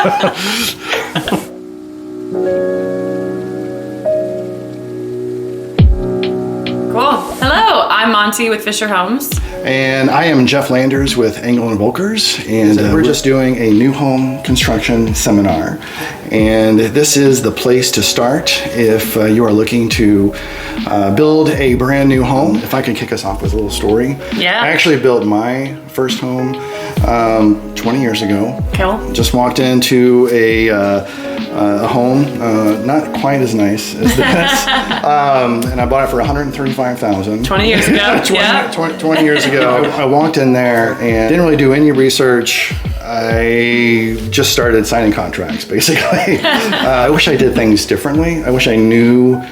Cool. Hello, I'm Monty with Fischer Homes. And I am Jeff Landers with Engel & Volkers, and we're just doing a new home construction seminar. And this is the place to start if you are looking to build a brand new home. If I could kick us off with a little story. Yeah. I actually built my first home 20 years ago. Cool. Just walked into a home, not quite as nice as this, and I bought it for $135,000. 20 years ago. 20 years ago. I walked in there and didn't really do any research. I just started signing contracts, basically. I wish I did things differently. I wish I knew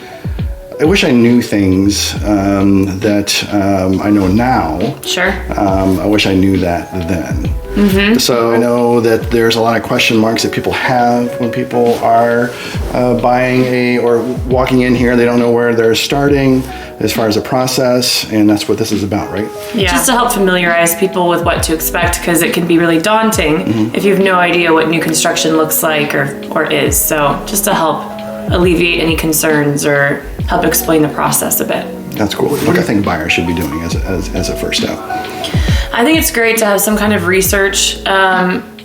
things that I know now. Sure. I wish I knew that then. Mm-hmm. So I know that there's a lot of question marks that people have when people are buying or walking in here. They don't know where they're starting as far as the process, and that's what this is about, right? Yeah. Just to help familiarize people with what to expect, because it can be really daunting if you have no idea what new construction looks like or is. So just to help alleviate any concerns or help explain the process a bit. That's cool. What I think buyers should be doing as a first step. I think it's great to have some kind of research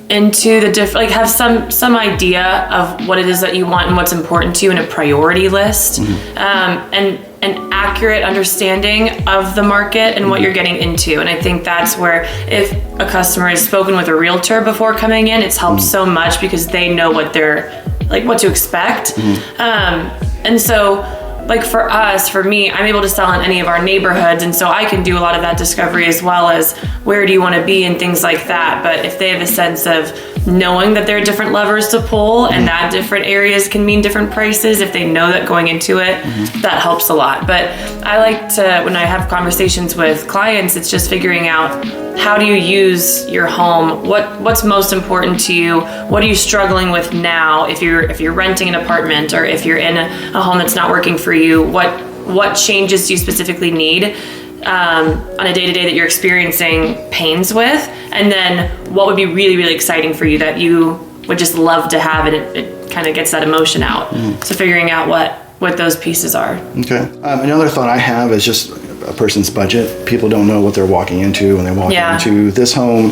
into the have some idea of what it is that you want and what's important to you in a priority list, and an accurate understanding of the market and what you're getting into. And I think that's where, if a customer has spoken with a realtor before coming in, it's helped so much because they know what to expect. And so, like for me, I'm able to sell in any of our neighborhoods, and so I can do a lot of that discovery as well as where do you want to be and things like that. But if they have a sense of knowing that there are different levers to pull and that different areas can mean different prices, if they know that going into it, that helps a lot. But I like to, when I have conversations with clients, it's just figuring out, how do you use your home? What's most important to you? What are you struggling with now? If you're renting an apartment, or if you're in a home that's not working for you, what changes do you specifically need on a day-to-day that you're experiencing pains with? And then what would be really, really exciting for you that you would just love to have, and it kind of gets that emotion out. So figuring out what those pieces are. Okay. Another thought I have is just a person's budget. People don't know what they're walking into when they walk into this home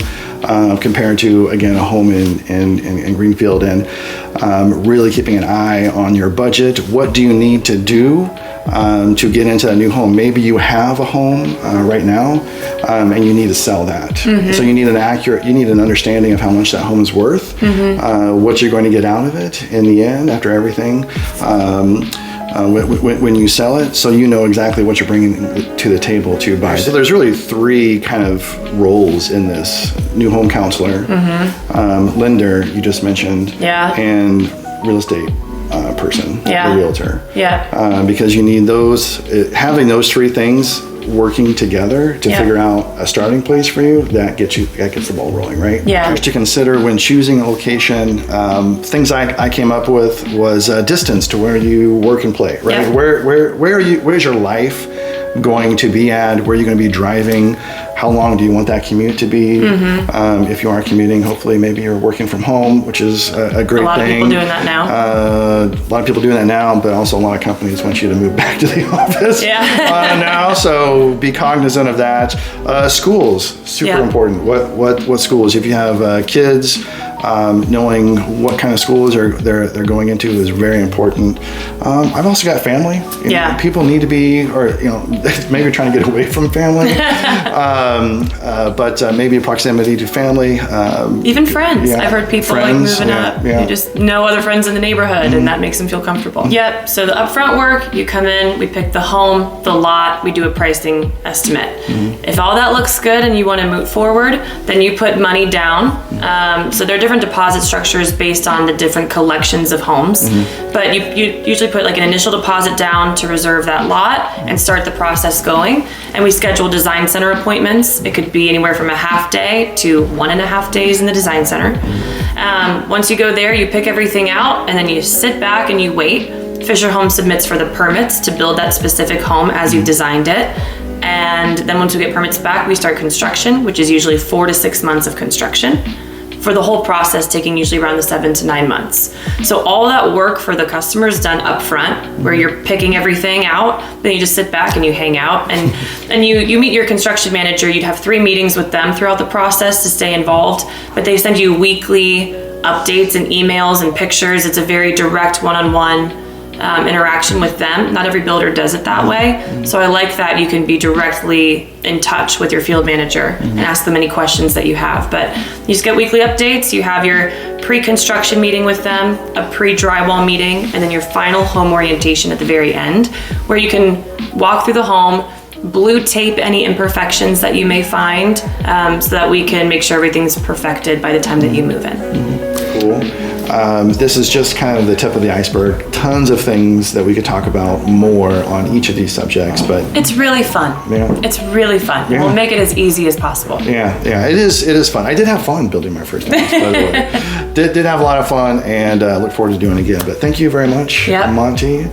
compared to, again, a home in Greenfield, and really keeping an eye on your budget. What do you need to do to get into a new home? Maybe you have a home right now and you need to sell that. So you need an understanding of how much that home is worth, what you're going to get out of it in the end after everything. When you sell it, so you know exactly what you're bringing to the table to buy. So there's really three kind of roles in this: new home counselor, lender, you just mentioned, and real estate person, the realtor. Because you need having those three things working together to figure out a starting place for you, that gets the ball rolling, right? Just to consider when choosing a location, things I came up with was distance to where you work and play, right? Where's your life going to be at? Where are you going to be driving? How long do you want that commute to be? If you are commuting, hopefully maybe you're working from home, which is a great thing. A lot of people doing that now. But also a lot of companies want you to move back to the office now. So be cognizant of that. Schools, super important. What schools? If you have kids, knowing what kind of schools they're going into is very important. I've also got family. People need to be, or maybe you're trying to get away from family. But maybe proximity to family. Even friends. I've heard people moving up. You just know other friends in the neighborhood, and that makes them feel comfortable. So the upfront work, you come in, we pick the home, the lot, we do a pricing estimate. If all that looks good and you want to move forward, then you put money down. So there are different deposit structures based on the different collections of homes. But you usually put like an initial deposit down to reserve that lot and start the process going. And we schedule design center appointments. It could be anywhere from a half day to 1.5 days in the design center. Once you go there, you pick everything out, and then you sit back and you wait. Fischer Homes submits for the permits to build that specific home as you've designed it. And then once we get permits back, we start construction, which is usually 4 to 6 months of construction. for the whole process taking usually around the 7 to 9 months. So all that work for the customer is done up front, where you're picking everything out, then you just sit back and you hang out, and you meet your construction manager. You'd have 3 meetings with them throughout the process to stay involved, but they send you weekly updates and emails and pictures. It's a very direct one-on-one interaction with them. Not every builder does it that way. So I like that you can be directly in touch with your field manager and ask them any questions that you have. But you just get weekly updates. You have your pre-construction meeting with them, a pre-drywall meeting, and then your final home orientation at the very end, where you can walk through the home, blue tape any imperfections that you may find, so that we can make sure everything's perfected by the time that you move in. Cool. This is just kind of the tip of the iceberg. Tons of things that we could talk about more on each of these subjects, but it's really fun. Yeah. It's really fun. Yeah. We'll make it as easy as possible. Yeah, it is fun. I did have fun building my first house, by the way. Did have a lot of fun, and look forward to doing it again. But thank you very much, Monte.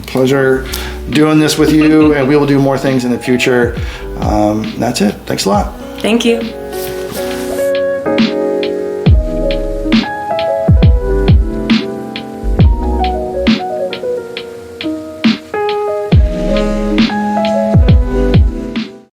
Pleasure doing this with you, and we will do more things in the future. That's it. Thanks a lot. Thank you.